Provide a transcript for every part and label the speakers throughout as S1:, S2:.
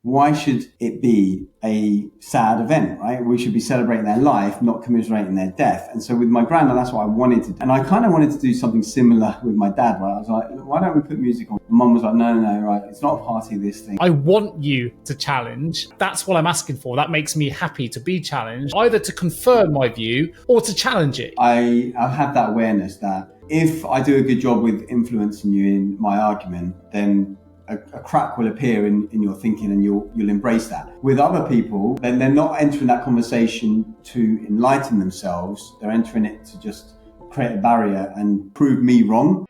S1: why should it be a sad event, right? We should be celebrating their life, not commiserating their death. And so with my granddad, that's what I wanted to do. And I kind of wanted to do something similar with my dad, right? I was like, why don't we put music on? Mum was like, no, right, it's not a party, this thing.
S2: I want you to challenge. That's what I'm asking for. That makes me happy to be challenged, either to confirm my view or to challenge it.
S1: I have that awareness that if I do a good job with influencing you in my argument, then a crack will appear in your thinking and you'll embrace that. With other people, then they're not entering that conversation to enlighten themselves. They're entering it to just create a barrier and prove me wrong.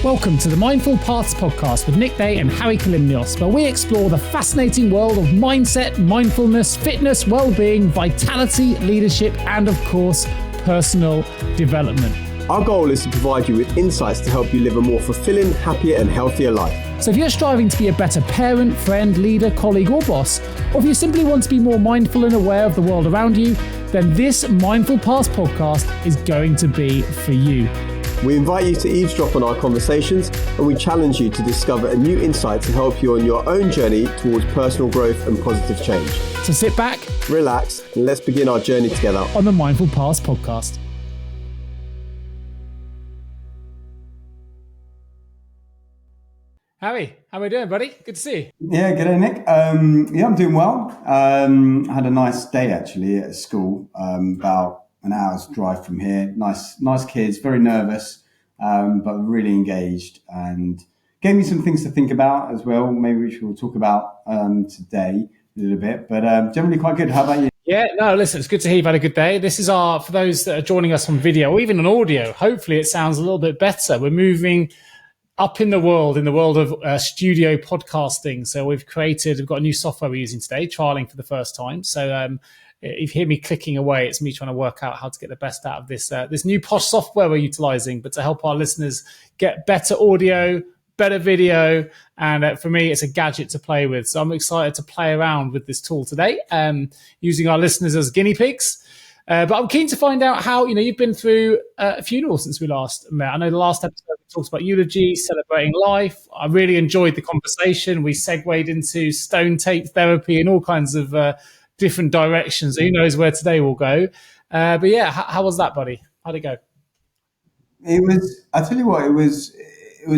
S2: Welcome to the Mindful Paths podcast with Nick Day and Hari Kalymnios, where we explore the fascinating world of mindset, mindfulness, fitness, well-being, vitality, leadership, and of course, personal development.
S3: Our goal is to provide you with insights to help you live a more fulfilling, happier, and healthier life.
S2: So if you're striving to be a better parent, friend, leader, colleague, or boss, or if you simply want to be more mindful and aware of the world around you, then this Mindful Paths podcast is going to be for you.
S3: We invite you to eavesdrop on our conversations, and we challenge you to discover a new insight to help you on your own journey towards personal growth and positive change.
S2: So sit back,
S3: relax, and let's begin our journey together
S2: on the Mindful Paths podcast. Harry, how are we doing, buddy? Good to see you.
S1: Yeah, good day, Nick. I'm doing well. I had a nice day actually at school, about an hour's drive from here. Nice kids, very nervous, but really engaged, and gave me some things to think about as well. Maybe which we'll talk about today a little bit, but generally quite good. How about you?
S2: Yeah, no, listen, it's good to hear you've had a good day. This is for those that are joining us on video or even on audio, hopefully it sounds a little bit better. We're moving up in the world of studio podcasting. So we've got a new software we're using today, trialing for the first time. So if you hear me clicking away, it's me trying to work out how to get the best out of this new posh software we're utilizing, but to help our listeners get better audio, better video. And for me, it's a gadget to play with. So I'm excited to play around with this tool today, using our listeners as guinea pigs. But I'm keen to find out how, you've been through a funeral since we last met. I know the last episode we talked about eulogy, celebrating life. I really enjoyed the conversation. We segued into stone tape therapy and all kinds of different directions. Who knows where today will go. But yeah, how was that, buddy? How'd it go?
S1: I tell you what, it was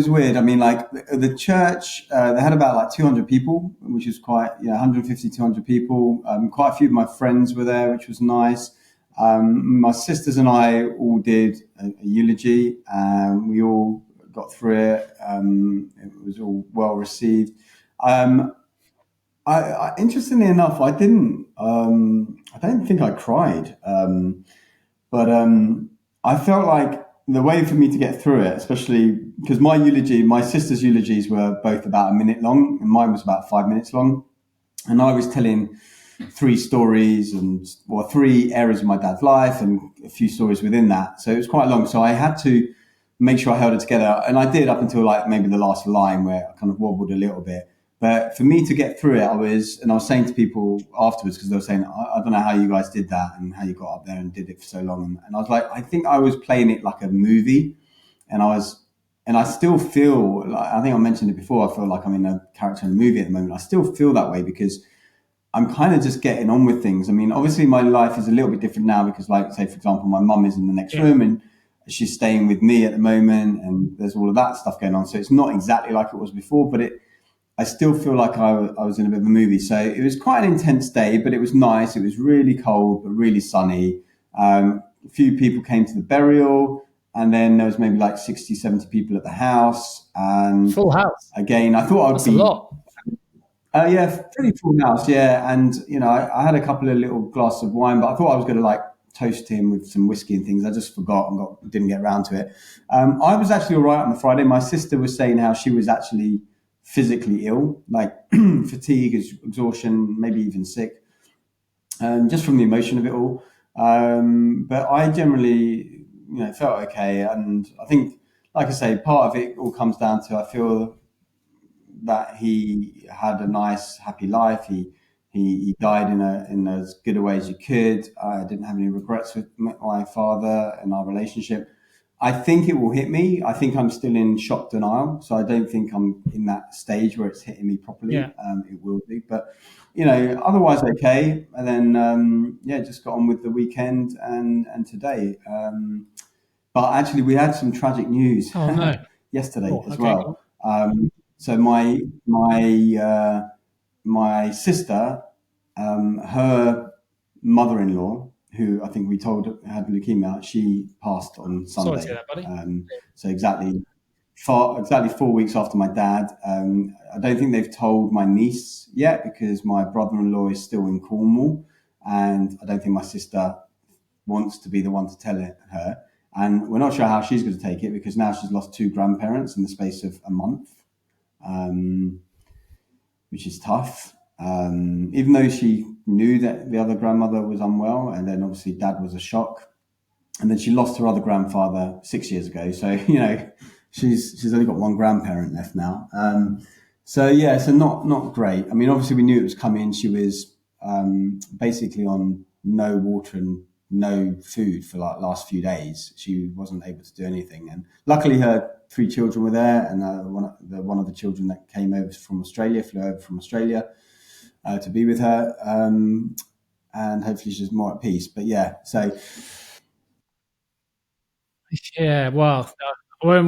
S1: weird. I mean, like the church, they had about like 200 people, which is quite, 150, 200 people. Quite a few of my friends were there, which was nice. My sisters and I all did a eulogy, and we all got through it. It was all well received. Interestingly enough, I don't think I cried. But I felt like the way for me to get through it, especially because my sister's eulogies were both about a minute long, and mine was about 5 minutes long. And I was telling three stories three areas of my dad's life and a few stories within that. So it was quite long. So I had to make sure I held it together. And I did up until like maybe the last line where I kind of wobbled a little bit. But for me to get through it, I was saying to people afterwards, because they were saying, I don't know how you guys did that and how you got up there and did it for so long. And I was like, I think I was playing it like a movie, and I still feel like, I think I mentioned it before, I feel like I'm in a character in a movie at the moment. I still feel that way because I'm kind of just getting on with things. I mean, obviously my life is a little bit different now because, like, say, for example, my mum is in the next room and she's staying with me at the moment, and there's all of that stuff going on. So it's not exactly like it was before, but I still feel like I was in a bit of a movie. So it was quite an intense day, but it was nice. It was really cold, but really sunny. A few people came to the burial, and then there was maybe like 60, 70 people at the house. And
S2: full house.
S1: Again, I thought
S2: That's a lot.
S1: Yeah, pretty full house. Yeah. And, I had a couple of little glasses of wine, but I thought I was going to like toast him with some whiskey and things. I just forgot and didn't get around to it. I was actually all right on the Friday. My sister was saying how she was actually physically ill, like fatigue, exhaustion, maybe even sick, just from the emotion of it all. But I generally, felt okay. And I think, like I say, part of it all comes down to, I feel that he had a nice, happy life. He died in as good a way as you could. I didn't have any regrets with my father and our relationship. I think it will hit me. I think I'm still in shock denial, so I don't think I'm in that stage where it's hitting me properly.
S2: Yeah.
S1: It will be, but otherwise okay. And then just got on with the weekend and today. But actually, we had some tragic news
S2: Oh no.
S1: yesterday as
S2: Okay.
S1: well. So my sister, her mother-in-law, who I think we told had leukemia, she passed on Sunday.
S2: Sorry to hear that, buddy.
S1: So exactly 4 weeks after my dad. I don't think they've told my niece yet because my brother-in-law is still in Cornwall, and I don't think my sister wants to be the one to tell her. And we're not sure how she's going to take it because now she's lost 2 grandparents in the space of a month, which is tough. Even though she knew that the other grandmother was unwell, and then obviously dad was a shock. And then she lost her other grandfather 6 years ago. So, she's only got 1 grandparent left now. So not great. I mean, obviously we knew it was coming. She was basically on no water and no food for like last few days. She wasn't able to do anything. And luckily her 3 children were there. And one of the children that came over from Australia, flew over from Australia to be with her. And hopefully she's more at peace. But yeah, so...
S2: Yeah, well, I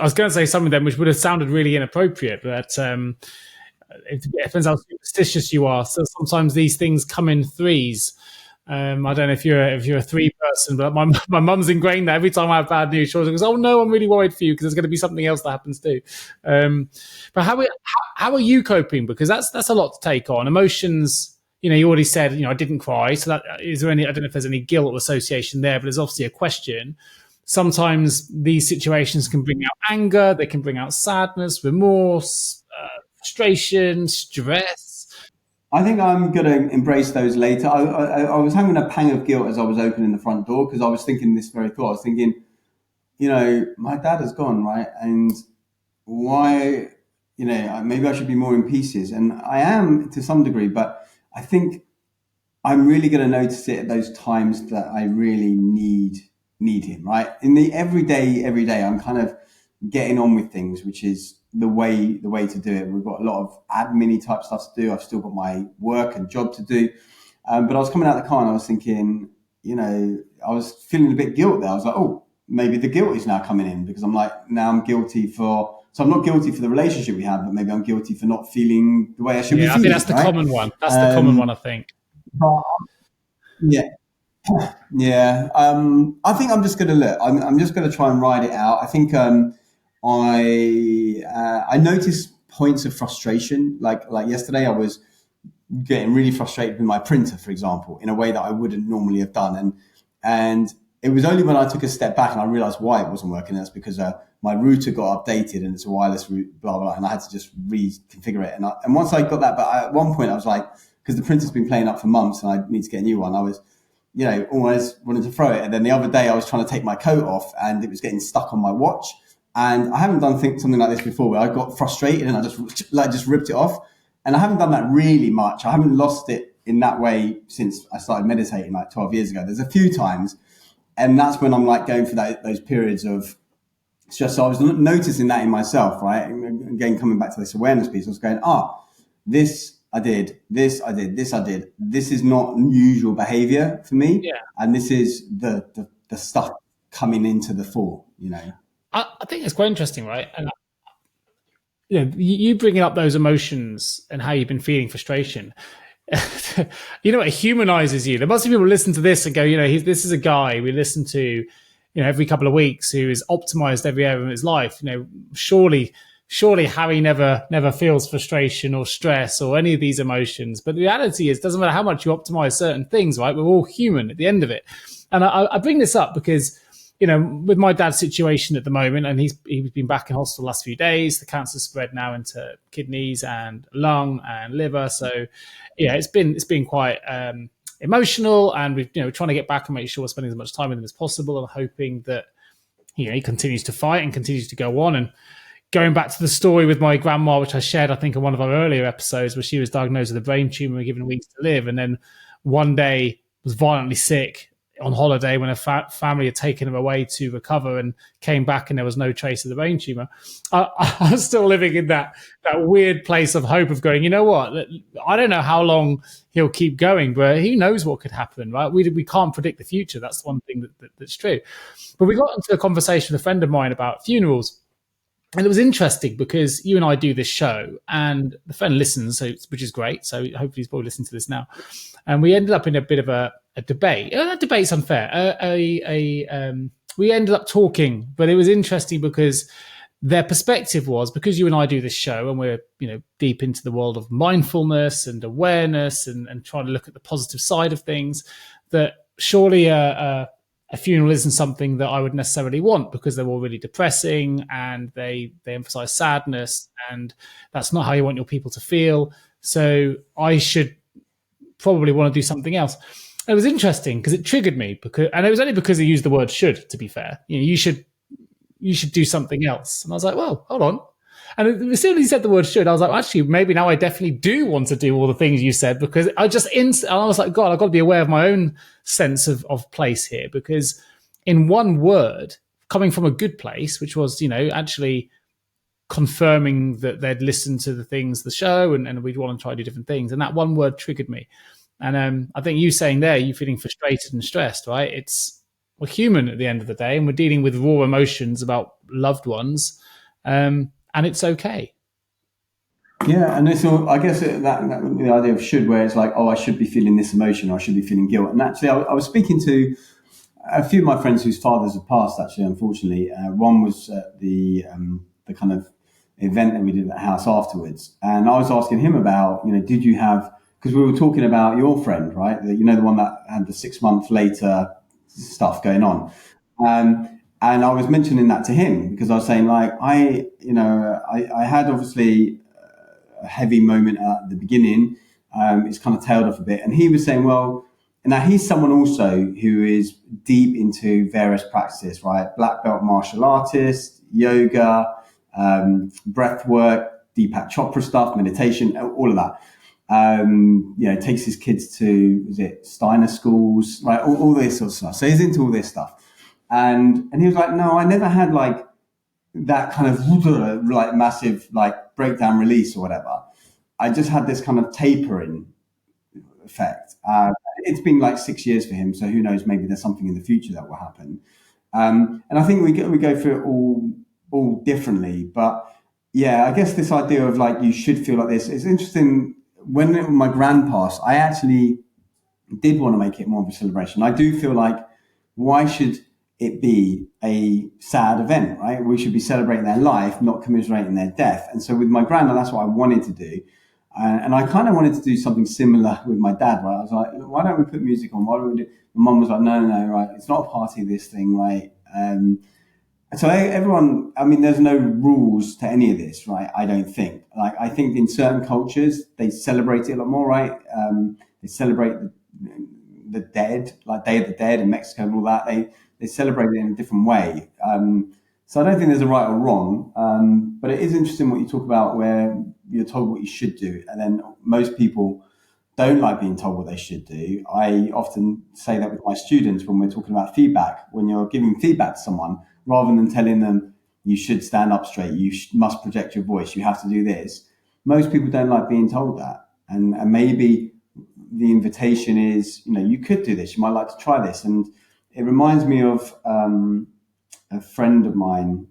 S2: was going to say some of them which would have sounded really inappropriate, but it depends how superstitious you are. So sometimes these things come in threes. I don't know if you're a 3 person, but my mum's ingrained that every time I have bad news, she always goes, "Oh no, I'm really worried for you because there's going to be something else that happens too." But how are you coping? Because that's a lot to take on. Emotions. You already said, I didn't cry. So that is there any? I don't know if there's any guilt association there, but there's obviously a question. Sometimes these situations can bring out anger. They can bring out sadness, remorse, frustration, stress.
S1: I think I'm going to embrace those later. I was having a pang of guilt as I was opening the front door because I was thinking this very thought. I was thinking, my dad has gone, right? And why, maybe I should be more in pieces. And I am to some degree, but I think I'm really going to notice it at those times that I really need him, right? In the every day, I'm kind of getting on with things, which is the way to do it. We've got a lot of admin type stuff to do. I've still got my work and job to do. But I was coming out of the car and I was thinking, I was feeling a bit guilt there. I was like, oh, maybe the guilt is now coming in because I'm like, now I'm guilty so I'm not guilty for the relationship we had, but maybe I'm guilty for not feeling the way I should be feeling.
S2: I think that's the common one. That's the common one, I think.
S1: Yeah. Yeah. I think I'm just going to look. I'm just going to try and ride it out. I think I noticed points of frustration. Like yesterday, I was getting really frustrated with my printer, for example, in a way that I wouldn't normally have done. And it was only when I took a step back and I realized why it wasn't working. That's because my router got updated and it's a wireless route, blah, blah, blah. And I had to just reconfigure it. And once I got that, but at one point I was like, because the printer's been playing up for months and I need to get a new one, I was, always wanted to throw it. And then the other day I was trying to take my coat off and it was getting stuck on my watch. And I haven't done something like this before where I got frustrated and I just ripped it off. And I haven't done that really much. I haven't lost it in that way since I started meditating like 12 years ago. There's a few times. And that's when I'm like going for those periods of stress. So I was noticing that in myself, right? And again, coming back to this awareness piece, I was going, this I did, this I did, this I did. This is not usual behavior for me.
S2: Yeah.
S1: And this is the stuff coming into the fore,
S2: I think it's quite interesting, right? And you bringing up those emotions and how you've been feeling frustration. It humanizes you. There must be people listen to this and go, this is a guy we listen to, every couple of weeks who is optimized every area of his life. Surely Harry never feels frustration or stress or any of these emotions. But the reality is, it doesn't matter how much you optimize certain things, right? We're all human at the end of it. And I bring this up because, with my dad's situation at the moment, and he's been back in hospital the last few days, the cancer's spread now into kidneys and lung and liver. So, yeah, it's been quite emotional, and we're trying to get back and make sure we're spending as much time with him as possible, and hoping that he continues to fight and continues to go on. And going back to the story with my grandma, which I shared, I think, in one of our earlier episodes, where she was diagnosed with a brain tumor and given weeks to live, and then one day was violently sick, on holiday when a family had taken him away to recover and came back and there was no trace of the brain tumor. I was still living in that weird place of hope of going, you know what? I don't know how long he'll keep going, but he knows what could happen, right? We can't predict the future. That's one thing that's true. But we got into a conversation with a friend of mine about funerals. And it was interesting because you and I do this show and the friend listens, which is great. So hopefully he's probably listening to this now. And we ended up in a bit of a debate. That debate's unfair. We ended up talking, but it was interesting because their perspective was, because you and I do this show and we're, deep into the world of mindfulness and awareness and trying to look at the positive side of things, that surely a funeral isn't something that I would necessarily want because they're all really depressing and they emphasize sadness, and that's not how you want your people to feel. So I should probably want to do something else. And it was interesting because it triggered me, and it was only because he used the word should, to be fair. You should do something else. And I was like, well, hold on. And as soon as he said the word should, I was like, actually, maybe now I definitely do want to do all the things you said, because I was like, God, I've got to be aware of my own sense of place here, because in one word, coming from a good place, which was, actually confirming that they'd listened to the show and we'd want to try to do different things. And that one word triggered me. And I think you saying there, you feeling frustrated and stressed, right? We're human at the end of the day, and we're dealing with raw emotions about loved ones. And it's okay.
S1: Yeah, and it's all, I guess that the idea of should, where it's like, oh, I should be feeling this emotion, or I should be feeling guilt. And actually, I was speaking to a few of my friends whose fathers have passed, actually, unfortunately. One was at the kind of event that we did at the house afterwards. And I was asking him about, did you have, because we were talking about your friend, right? The one that had the 6 months later stuff going on. And I was mentioning that to him because I was saying, like, I had obviously a heavy moment at the beginning. It's kind of tailed off a bit. And he was saying, well, now he's someone also who is deep into various practices, right? Black belt martial artist, yoga, breath work, Deepak Chopra stuff, meditation, all of that. Takes his kids to, Steiner schools, right? All this sort of stuff. So he's into all this stuff. And he was like, no, I never had like that kind of like massive like breakdown release or whatever. I just had this kind of tapering effect. It's been like 6 years for him, so who knows? Maybe there's something in the future that will happen. And I think we go through it all differently. But yeah, I guess this idea of like you should feel like this is interesting. When my gran passed, I actually did want to make it more of a celebration. I do feel like, why should it be a sad event, right? We should be celebrating their life, not commiserating their death. And so with my granddad, that's what I wanted to do. And I kind of wanted to do something similar with my dad, right? I was like, why don't we put music on? Why don't we do? My mum was like, no, right? It's not a party, this thing, right? So everyone, I mean, there's no rules to any of this, right? I don't think. Like, I think in certain cultures, they celebrate it a lot more, right? They celebrate the dead, like Day of the Dead in Mexico and all that. They celebrate it in a different way. So I don't think there's a right or wrong. But it is interesting what you talk about, where you're told what you should do. And then most people don't like being told what they should do. I often say that with my students when we're talking about feedback. When you're giving feedback to someone, rather than telling them you should stand up straight, you must project your voice, you have to do this. Most people don't like being told that. And maybe the invitation is, you could do this. You might like to try this. And it reminds me of a friend of mine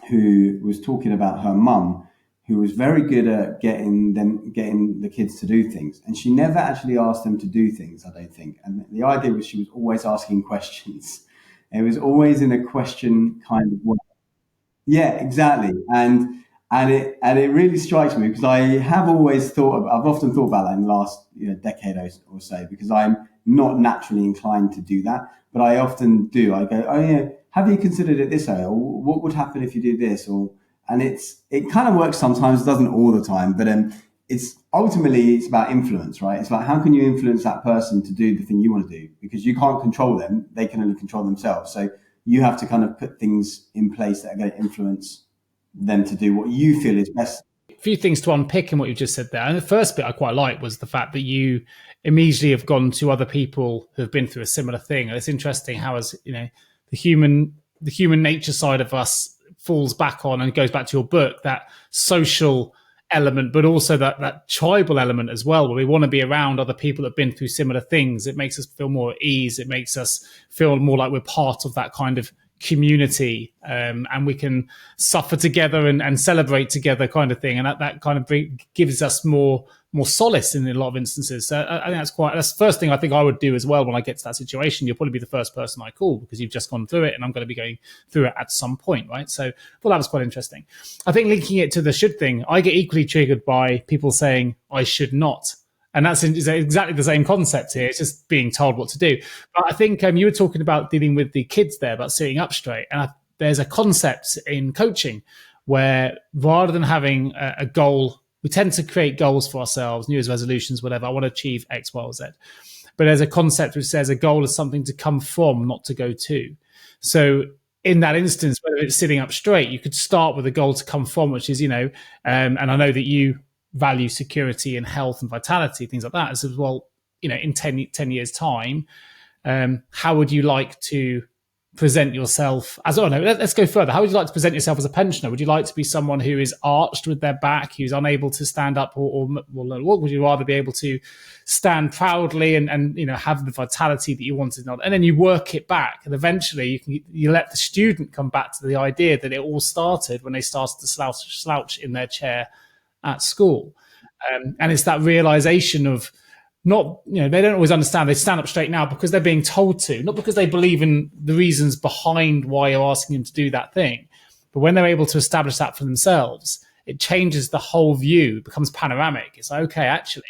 S1: who was talking about her mum, who was very good at getting the kids to do things. And she never actually asked them to do things, I don't think. And the idea was she was always asking questions. It was always in a question kind of way. Yeah, exactly. And it really strikes me, because I've often thought about that in the last decade or so, because I'm not naturally inclined to do that, but I often do. I go, oh yeah, have you considered it this way? Or what would happen if you did this? And it kind of works sometimes, it doesn't all the time, but it's about influence, right? It's like, how can you influence that person to do the thing you want to do? Because you can't control them, they can only control themselves. So you have to kind of put things in place that are going to influence them to do what you feel is best
S2: A few things to unpick in what you just said there. And the first bit I quite liked was the fact that you immediately have gone to other people who have been through a similar thing. And it's interesting how, as you know, the human nature side of us falls back on, and goes back to your book, that social element, but also that tribal element as well, where we want to be around other people that have been through similar things. It makes us feel more at ease. It makes us feel more like we're part of that kind of community, and we can suffer together and celebrate together, kind of thing. And that kind of gives us more solace in a lot of instances. So I think that's the first thing I think I would do as well when I get to that situation. You'll probably be the first person I call, because you've just gone through it, and I'm going to be going through it at some point, right? So I thought that was quite interesting. I think linking it to the should thing, I get equally triggered by people saying I should not. And that's exactly the same concept here. It's just being told what to do. But I think you were talking about dealing with the kids there, about sitting up straight. And there's a concept in coaching where, rather than having a goal, we tend to create goals for ourselves, New Year's resolutions, whatever. I want to achieve X, Y, or Z. But there's a concept which says a goal is something to come from, not to go to. So in that instance, whether it's sitting up straight, you could start with a goal to come from, which is, and I know that you value security and health and vitality, things like that. As well, in 10 years' time, how would you like to present yourself as, let's go further. How would you like to present yourself as a pensioner? Would you like to be someone who is arched with their back, who's unable to stand up or walk? Would you rather be able to stand proudly and have the vitality that you wanted? And then you work it back, and eventually you let the student come back to the idea that it all started when they started to slouch in their chair at school. And it's that realization of, not, they don't always understand. They stand up straight now because they're being told to, not because they believe in the reasons behind why you're asking them to do that thing. But when they're able to establish that for themselves, it changes the whole view. It becomes panoramic. It's like, okay, actually,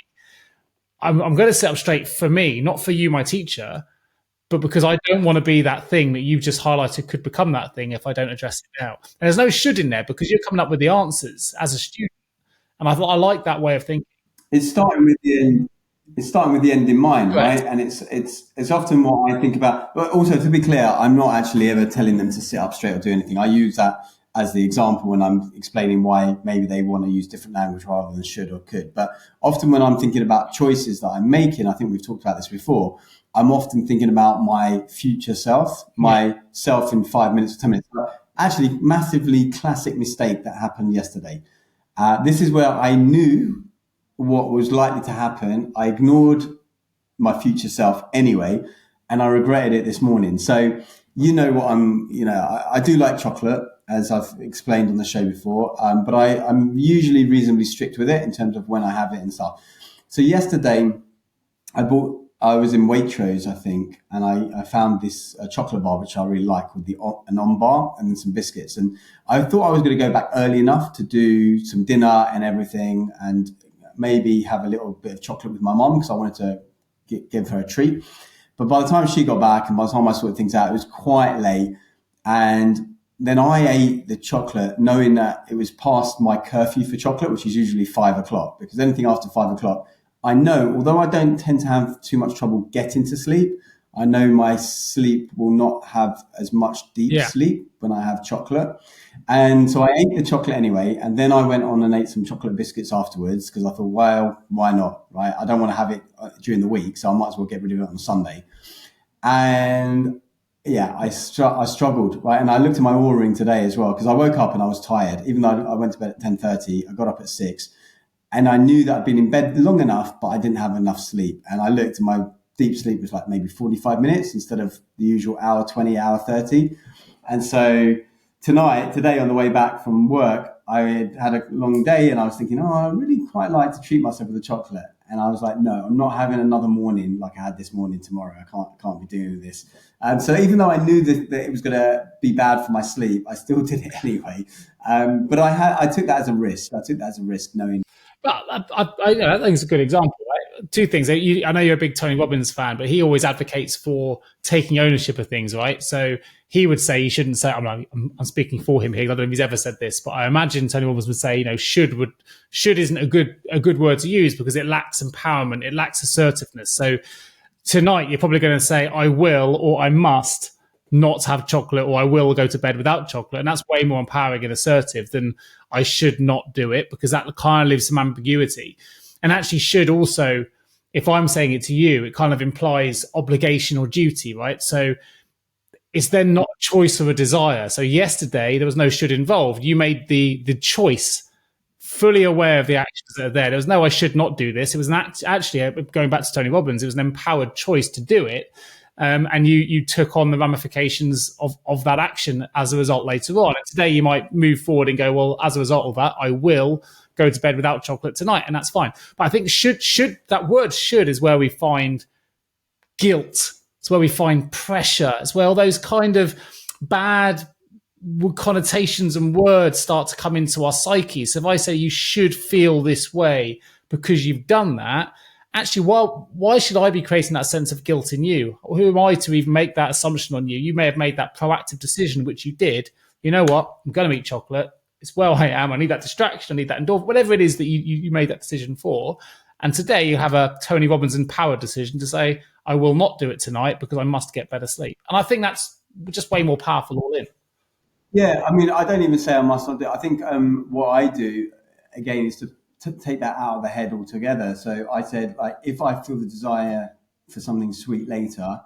S2: I'm going to sit up straight for me, not for you, my teacher, but because I don't want to be that thing that you've just highlighted could become that thing if I don't address it now. And there's no should in there, because you're coming up with the answers as a student. And I thought, I like that way of thinking.
S1: It's starting with the end. It's starting with the end in mind, right? And it's often what I think about. But also, to be clear, I'm not actually ever telling them to sit up straight or do anything. I use that as the example when I'm explaining why maybe they want to use different language rather than should or could. But often when I'm thinking about choices that I'm making, I think we've talked about this before, I'm often thinking about my future self, my self in 5 minutes or 10 minutes. Actually, massively classic mistake that happened yesterday. This is where I knew what was likely to happen. I ignored my future self anyway, and I regretted it this morning. So, I do like chocolate, as I've explained on the show before, but I'm usually reasonably strict with it in terms of when I have it and stuff. So yesterday, I was in Waitrose, I think, and I found this chocolate bar, which I really like, with an on bar and then some biscuits. And I thought I was going to go back early enough to do some dinner and everything, and maybe have a little bit of chocolate with my mom, because I wanted to give her a treat. But by the time she got back and by the time I sorted things out, it was quite late. And then I ate the chocolate knowing that it was past my curfew for chocolate, which is usually 5 o'clock, because anything after 5 o'clock, I know, although I don't tend to have too much trouble getting to sleep, I know my sleep will not have as much deep sleep when I have chocolate. And so I ate the chocolate anyway. And then I went on and ate some chocolate biscuits afterwards, because I thought, well, why not? Right? I don't want to have it during the week, so I might as well get rid of it on Sunday. And I struggled, right? And I looked at my Oura ring today as well, because I woke up and I was tired. Even though I went to bed at 10:30, I got up at 6. And I knew that I'd been in bed long enough, but I didn't have enough sleep. And I looked, and my deep sleep was like maybe 45 minutes instead of the usual hour 20, hour 30. And so today on the way back from work, I had a long day, and I was thinking, I really quite like to treat myself with a chocolate. And I was like, no, I'm not having another morning like I had this morning tomorrow. I can't be doing this. And so even though I knew that it was going to be bad for my sleep, I still did it anyway. But I took that as a risk. Knowing.
S2: Well, I think it's a good example, right? Two things. I know you're a big Tony Robbins fan, but he always advocates for taking ownership of things, right? So he would say you shouldn't say, I'm speaking for him here, I don't know if he's ever said this, but I imagine Tony Robbins would say, should isn't a good word to use, because it lacks empowerment, it lacks assertiveness. So tonight you're probably going to say, I will, or I must not have chocolate, or I will go to bed without chocolate. And that's way more empowering and assertive than I should not do it, because that kind of leaves some ambiguity. And actually should also, if I'm saying it to you, it kind of implies obligation or duty, right? So it's then not a choice or a desire. So yesterday there was no should involved. You made the choice, fully aware of the actions that are there. There was no I should not do this. It was actually, going back to Tony Robbins, it was an empowered choice to do it. And you took on the ramifications of that action as a result later on. And today you might move forward and go, well, as a result of that, I will go to bed without chocolate tonight, and that's fine. But I think should that word should is where we find guilt. It's where we find pressure. It's where all those kind of bad connotations and words start to come into our psyche. So if I say you should feel this way because you've done that, actually, why should I be creating that sense of guilt in you? Or who am I to even make that assumption on you? You may have made that proactive decision, which you did. You know what? I'm going to eat chocolate. It's where I am. I need that distraction. I need that endorphin, whatever it is that you made that decision for. And today you have a Tony Robbins empowered decision to say, I will not do it tonight because I must get better sleep. And I think that's just way more powerful all in.
S1: Yeah, I mean, I don't even say I must not do it. I think what I do, again, is to take that out of the head altogether. So I said, like, if I feel the desire for something sweet later,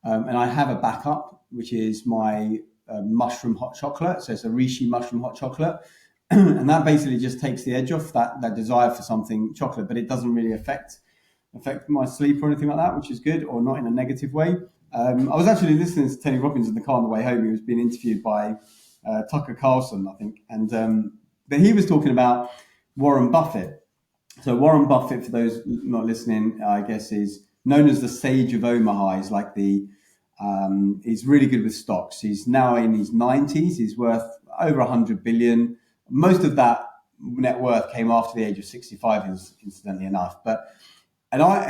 S1: and I have a backup, which is my mushroom hot chocolate. So it's a reishi mushroom hot chocolate. And that basically just takes the edge off that desire for something chocolate, but it doesn't really affect my sleep or anything like that, which is good, or not in a negative way. I was actually listening to Tony Robbins in the car on the way home. He was being interviewed by Tucker Carlson, I think. And but he was talking about Warren Buffett. So Warren Buffett, for those not listening, I guess, is known as the sage of Omaha. He's like he's really good with stocks. He's now in his 90s. He's worth over 100 billion. Most of that net worth came after the age of 65, incidentally enough.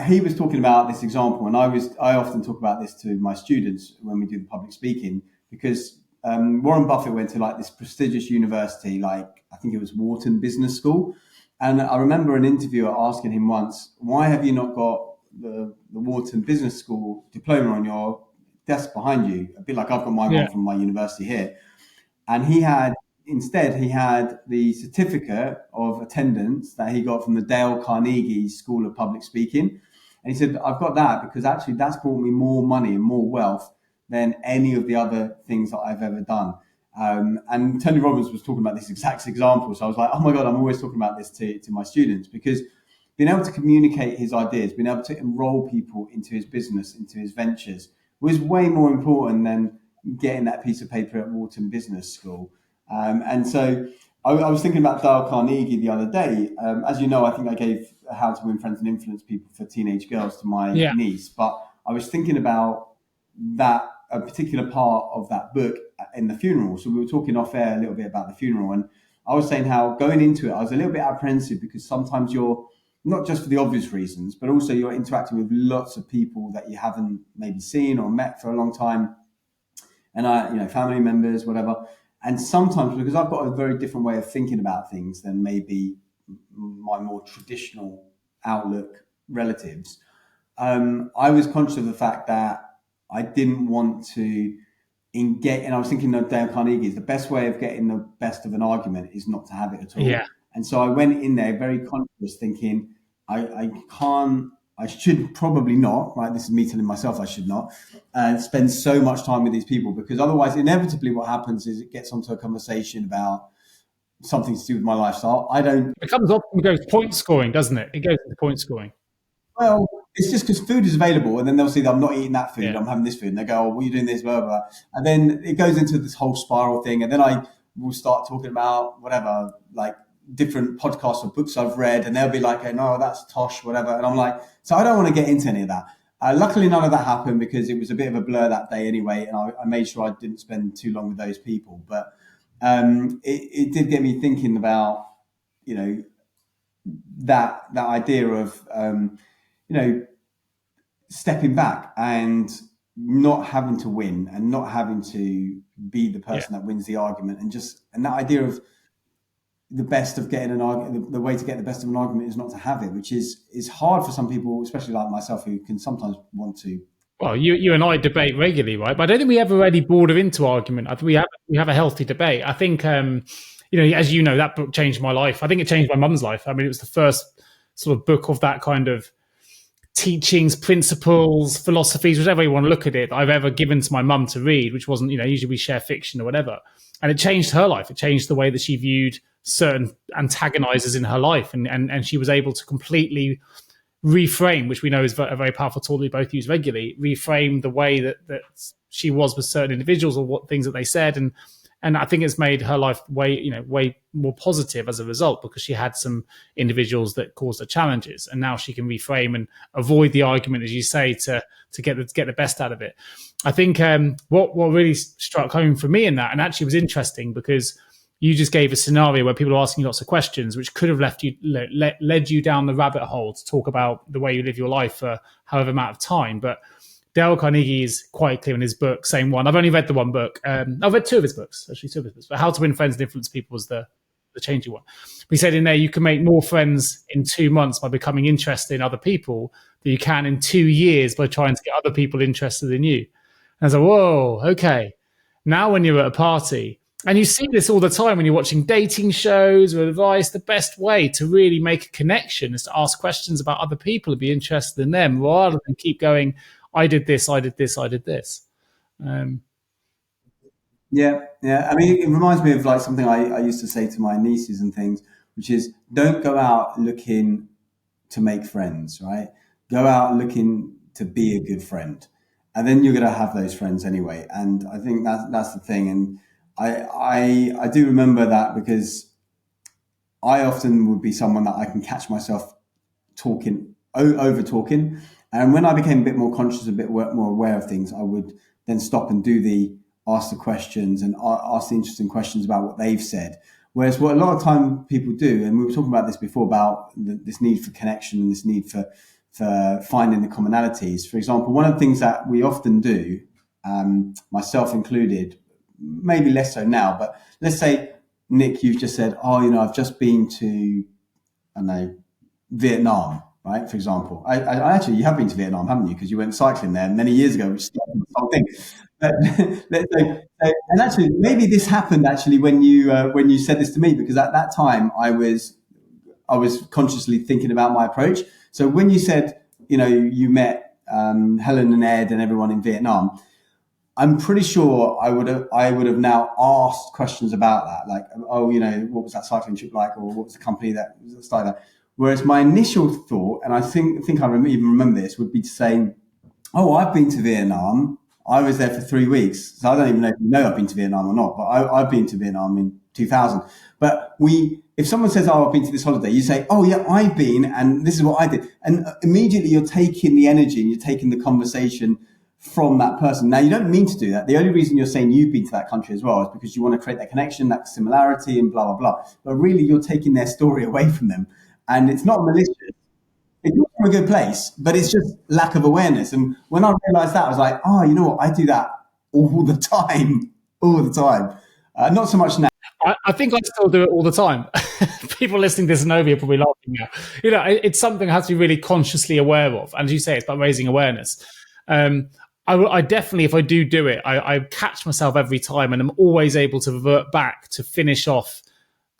S1: He was talking about this example, and I often talk about this to my students when we do the public speaking, because Warren Buffett went to like this prestigious university, like I think it was Wharton Business School. And I remember an interviewer asking him once, why have you not got the Wharton Business School diploma on your desk behind you? A bit like I've got mine from my university here. And he had the certificate of attendance that he got from the Dale Carnegie School of Public Speaking. And he said, I've got that because actually that's brought me more money and more wealth than any of the other things that I've ever done. And Tony Robbins was talking about this exact example. So I was like, oh my God, I'm always talking about this to my students, because being able to communicate his ideas, being able to enroll people into his business, into his ventures, was way more important than getting that piece of paper at Wharton Business School. And so I was thinking about Dale Carnegie the other day. As you know, I think I gave How to Win Friends and Influence People for Teenage Girls to my niece, but I was thinking about a particular part of that book in the funeral. So we were talking off air a little bit about the funeral, and I was saying how going into it, I was a little bit apprehensive, because sometimes you're, not just for the obvious reasons, but also you're interacting with lots of people that you haven't maybe seen or met for a long time. And family members, whatever. And sometimes, because I've got a very different way of thinking about things than maybe my more traditional outlook relatives, I was conscious of the fact that I didn't want to and I was thinking of Dale Carnegie, the best way of getting the best of an argument is not to have it at all.
S2: Yeah.
S1: And so I went in there very conscious, thinking I should probably not, right? This is me telling myself I should not spend so much time with these people, because otherwise inevitably what happens is it gets onto a conversation about something to do with my lifestyle.
S2: It comes up and goes point scoring, doesn't it? It goes into point scoring.
S1: Well, it's just because food is available, and then they'll see that I'm not eating that food, I'm having this food, and they go, oh, well, you're doing this, blah, blah, blah. And then it goes into this whole spiral thing, and then I will start talking about whatever, like different podcasts or books I've read, and they'll be like, hey, no, that's tosh, whatever. And I'm like, so I don't want to get into any of that. Luckily, none of that happened, because it was a bit of a blur that day anyway, and I made sure I didn't spend too long with those people. But it did get me thinking about, that idea of, stepping back and not having to win, and not having to be the person that wins the argument, and that idea of the best of getting an argument, the way to get the best of an argument is not to have it, which is hard for some people, especially like myself, who can sometimes want to.
S2: Well, you and I debate regularly, right? But I don't think we ever really border into argument. I think we have a healthy debate. I think as you know, that book changed my life. I think it changed my mum's life. I mean, it was the first sort of book of that kind of teachings, principles, philosophies, whichever you want to look at it, that I've ever given to my mum to read, which wasn't, usually we share fiction or whatever. And it changed her life. It changed the way that she viewed certain antagonizers in her life. And she was able to completely reframe, which we know is a very powerful tool we both use regularly, reframe the way that she was with certain individuals or what things that they said. And I think it's made her life way more positive as a result, because she had some individuals that caused her challenges, and now she can reframe and avoid the argument, as you say, to get the best out of it. I think what really struck home for me in that, and actually was interesting, because you just gave a scenario where people are asking you lots of questions, which could have led you down the rabbit hole to talk about the way you live your life for however amount of time, but Dale Carnegie is quite clear in his book, same one. I've only read the one book. I've read two of his books. But How to Win Friends and Influence People was the changing one. But he said in there, you can make more friends in 2 months by becoming interested in other people than you can in 2 years by trying to get other people interested in you. And I was like, whoa, okay. Now when you're at a party, and you see this all the time when you're watching dating shows or advice, the best way to really make a connection is to ask questions about other people and be interested in them, rather than keep going, I did this, I did this, I did this.
S1: Yeah. I mean, it reminds me of like something I used to say to my nieces and things, which is, don't go out looking to make friends, right? Go out looking to be a good friend, and then you're going to have those friends anyway. And I think that's the thing. And I do remember that, because I often would be someone that I can catch myself talking over talking. And when I became a bit more conscious, a bit more aware of things, I would then stop and ask the questions and ask the interesting questions about what they've said. Whereas what a lot of time people do, and we were talking about this before, about this need for connection and this need for finding the commonalities. For example, one of the things that we often do, myself included, maybe less so now, but let's say, Nick, you've just said, I've just been to, I don't know, Vietnam. Right, for example, I actually, you have been to Vietnam, haven't you? Because you went cycling there many years ago, which started the whole thing. But let's say, and actually, maybe this happened actually when you said this to me, because at that time I was consciously thinking about my approach. So when you said, you met Helen and Ed and everyone in Vietnam, I'm pretty sure I would have now asked questions about that, like, what was that cycling trip like, or what was the company that started that. Whereas my initial thought, and I think I even remember this, would be to say, I've been to Vietnam. I was there for 3 weeks. So I don't even know if you know I've been to Vietnam or not, but I've been to Vietnam in 2000. But if someone says, I've been to this holiday, you say, yeah, I've been, and this is what I did. And immediately you're taking the energy and you're taking the conversation from that person. Now, you don't mean to do that. The only reason you're saying you've been to that country as well is because you want to create that connection, that similarity, and blah, blah, blah. But really, you're taking their story away from them. And it's not malicious. It's not from a good place, but it's just lack of awareness. And when I realized that, I was like, you know what? I do that all the time. Not so much now.
S2: I think I still do it all the time. People listening to this and over are probably laughing now. It's something I have to be really consciously aware of. And as you say, it's about raising awareness. I definitely, if I do it, I catch myself every time, and I'm always able to revert back to finish off,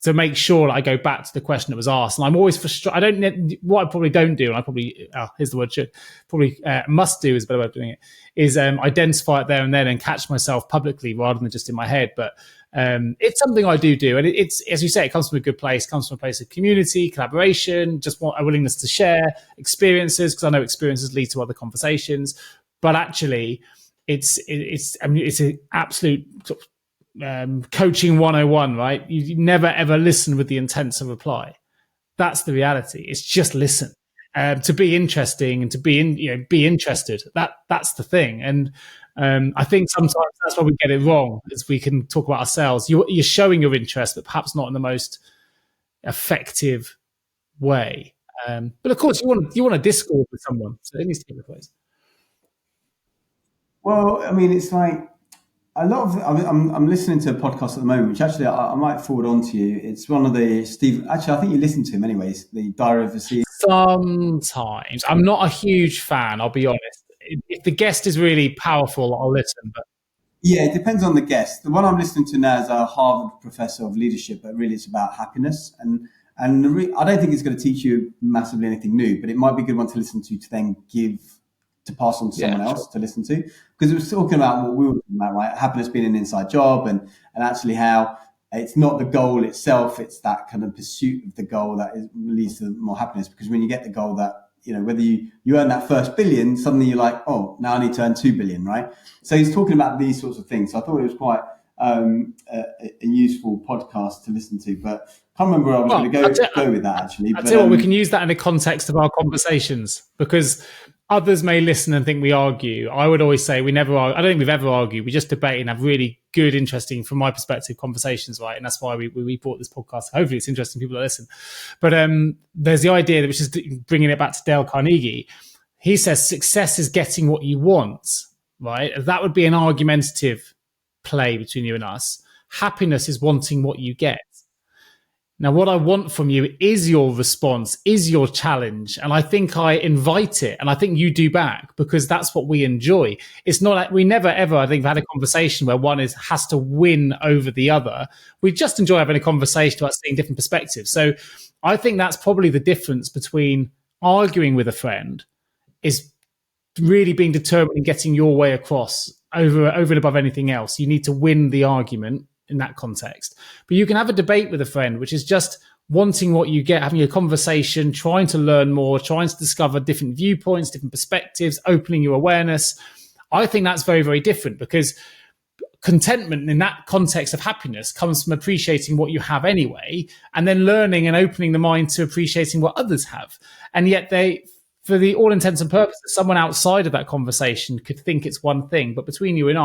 S2: to make sure that I go back to the question that was asked. And I'm always frustrated. What I probably don't do, and I probably, here's the word, must do is a better way of doing it, is identify it there and then and catch myself publicly rather than just in my head. But it's something I do. And it's, as you say, it comes from a good place, comes from a place of community, collaboration, just want a willingness to share experiences, because I know experiences lead to other conversations. But actually, it's an absolute sort of, coaching 101, right? You never ever listen with the intent to reply. That's the reality. It's just listen, to be interesting and to be interested. That's the thing. And I think sometimes that's why we get it wrong, is we can talk about ourselves. You're showing your interest, but perhaps not in the most effective way. But of course, you want to discord with someone, so it needs to take place.
S1: Well, I mean, it's like a lot of. I'm listening to a podcast at the moment, which actually I might forward on to you. It's one of the Steve. Actually, I think you listened to him anyways. The Diary of a CEO.
S2: Sometimes I'm not a huge fan. I'll be honest. If the guest is really powerful, I'll listen. But
S1: Yeah, it depends on the guest. The one I'm listening to now is a Harvard professor of leadership, but really it's about happiness. I don't think it's going to teach you massively anything new, but it might be a good one to listen to then to pass on to someone else to listen to. Because it was talking about what we were talking about, right? Happiness being an inside job and actually how it's not the goal itself, it's that kind of pursuit of the goal that leads to more happiness. Because when you get the goal that, whether you earn that first billion, suddenly you're like, oh, now I need to earn 2 billion, right? So he's talking about these sorts of things. So I thought it was quite a useful podcast to listen to, but I can't remember where I was going to go with that actually.
S2: I'll tell you what, we can use that in the context of our conversations, because others may listen and think we argue. I would always say we never argue. I don't think we've ever argued. We just debate and have really good, interesting, from my perspective, conversations, right? And that's why we brought this podcast. Hopefully it's interesting to people that listen. But there's the idea, which is bringing it back to Dale Carnegie. He says success is getting what you want, right? That would be an argumentative play between you and us. Happiness is wanting what you get. Now, what I want from you is your response, is your challenge. And I think I invite it, and I think you do back, because that's what we enjoy. It's not like we never, ever, I think, had a conversation where one has to win over the other. We just enjoy having a conversation about seeing different perspectives. So I think that's probably the difference between arguing with a friend, is really being determined in getting your way across over and above anything else. You need to win the argument in that context. But you can have a debate with a friend, which is just wanting what you get, having a conversation, trying to learn more, trying to discover different viewpoints, different perspectives, opening your awareness. I think that's very, very different, because contentment in that context of happiness comes from appreciating what you have anyway, and then learning and opening the mind to appreciating what others have. And yet for the all intents and purposes, someone outside of that conversation could think it's one thing. But between you and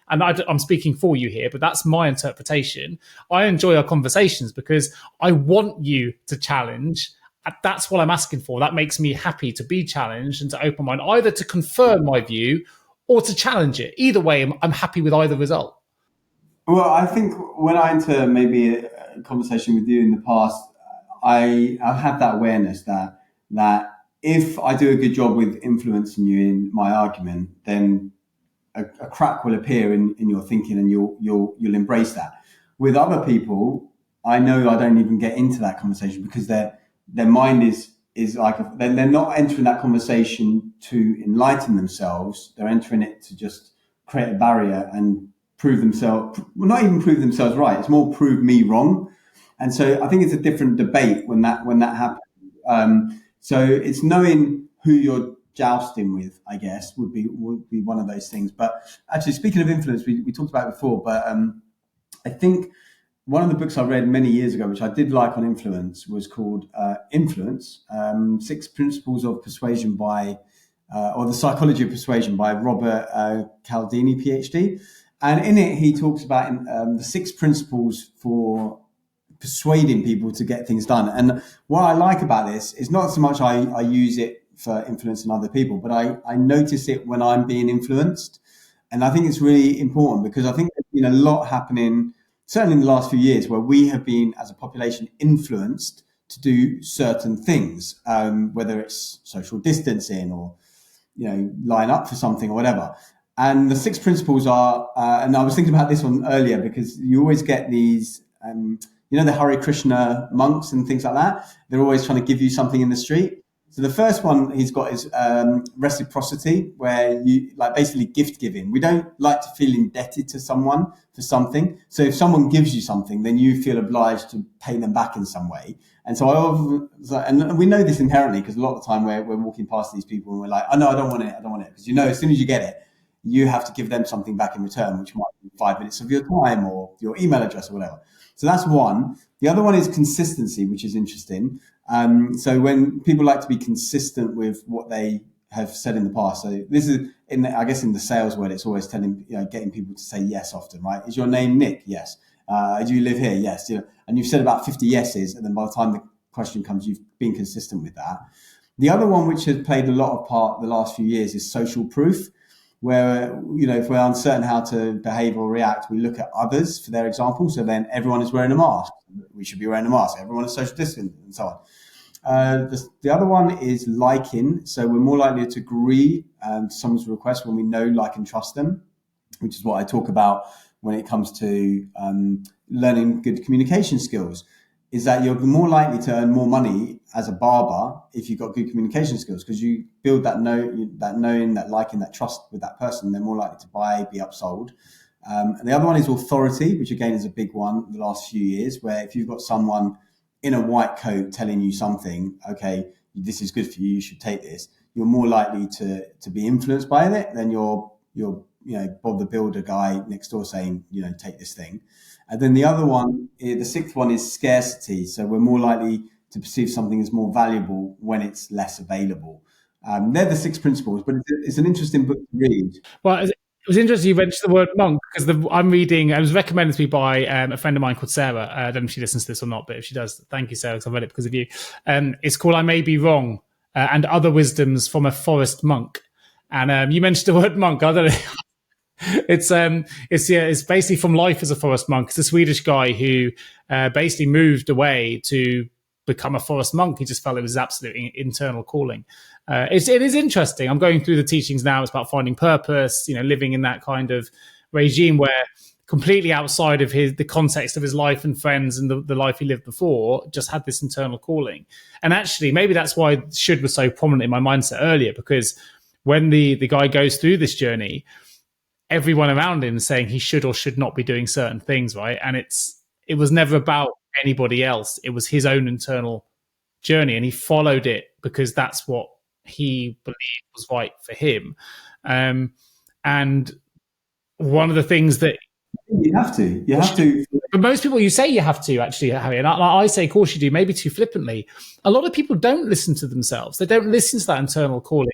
S2: I'm speaking for you here, but that's my interpretation. I enjoy our conversations because I want you to challenge. That's what I'm asking for. That makes me happy to be challenged and to open mind, either to confirm my view or to challenge it. Either way, I'm happy with either result.
S1: Well, I think when I enter maybe a conversation with you in the past, I have that awareness that if I do a good job with influencing you in my argument, then a crack will appear in your thinking, and you'll embrace that. With other people, I know I don't even get into that conversation, because their mind is like they're not entering that conversation to enlighten themselves. They're entering it to just create a barrier and prove themselves. Well, not even prove themselves right. It's more prove me wrong. And so I think it's a different debate when that happens. So it's knowing who you're jousting with, I guess, would be one of those things. But actually, speaking of influence, we talked about it before, but I think one of the books I read many years ago, which I did like on influence, was called Influence, 6 Principles of Persuasion or the Psychology of Persuasion by Robert Cialdini, PhD. And in it, he talks about the 6 principles for persuading people to get things done. And what I like about this is not so much I use it for influencing other people, but I notice it when I'm being influenced. And I think it's really important, because I think there's been a lot happening, certainly in the last few years, where we have been, as a population, influenced to do certain things, whether it's social distancing or, line up for something or whatever. And the 6 principles are, and I was thinking about this one earlier, because you always get these, the Hari Krishna monks and things like that. They're always trying to give you something in the street. So the first one he's got is reciprocity, where you basically gift giving. We don't like to feel indebted to someone for something. So if someone gives you something, then you feel obliged to pay them back in some way. And so and we know this inherently, because a lot of the time we're walking past these people and we're like, oh no, I don't want it. Because as soon as you get it, you have to give them something back in return, which might be 5 minutes of your time or your email address or whatever. So that's one. The other one is consistency, which is interesting. So when people like to be consistent with what they have said in the past. So this is, in the sales world, it's always getting people to say yes often, right? Is your name Nick? Yes. Do you live here? Yes. And you've said about 50 yeses, and then by the time the question comes, you've been consistent with that. The other one, which has played a lot of part the last few years, is social proof, where, if we're uncertain how to behave or react, we look at others for their example. So then everyone is wearing a mask. We should be wearing a mask. Everyone is social distancing, and so on. The other one is liking. So we're more likely to agree to someone's request when we know, like, and trust them. which is what I talk about when it comes to learning good communication skills, is that you're more likely to earn more money as a barber if you've got good communication skills, because you build that knowing, that liking, that trust with that person. They're more likely to buy, be upsold. And the other one is authority, which again is a big one the last few years, where if you've got someone in a white coat telling you something, okay, this is good for you, you should take this, you're more likely to be influenced by it than your Bob the Builder guy next door saying, take this thing. And then the other one, the sixth one, is scarcity. So we're more likely to perceive something as more valuable when it's less available. They're the six principles, but it's an interesting book to read.
S2: Well, it was interesting you mentioned the word monk, because I'm reading, it was recommended to me by a friend of mine called Sarah. I don't know if she listens to this or not, but if she does, thank you, Sarah, because I read it because of you. It's called I May Be Wrong, and Other Wisdoms from a Forest Monk. And you mentioned the word monk. I don't know. It's basically from life as a forest monk. It's a Swedish guy who basically moved away to become a forest monk. He just felt it was his absolute internal calling. It is interesting. I'm going through the teachings now. It's about finding purpose, living in that kind of regime where completely outside of the context of his life and friends and the life he lived before, just had this internal calling. And actually, maybe that's why should was so prominent in my mindset earlier, because when the guy goes through this journey, everyone around him is saying he should or should not be doing certain things, right? And it was never about anybody else. It was his own internal journey, and he followed it because that's what he believed was right for him. And one of the things that
S1: you have to.
S2: But most people, you say you have to, actually, Harry, and I say, of course you do, maybe too flippantly. A lot of people don't listen to themselves. They don't listen to that internal calling.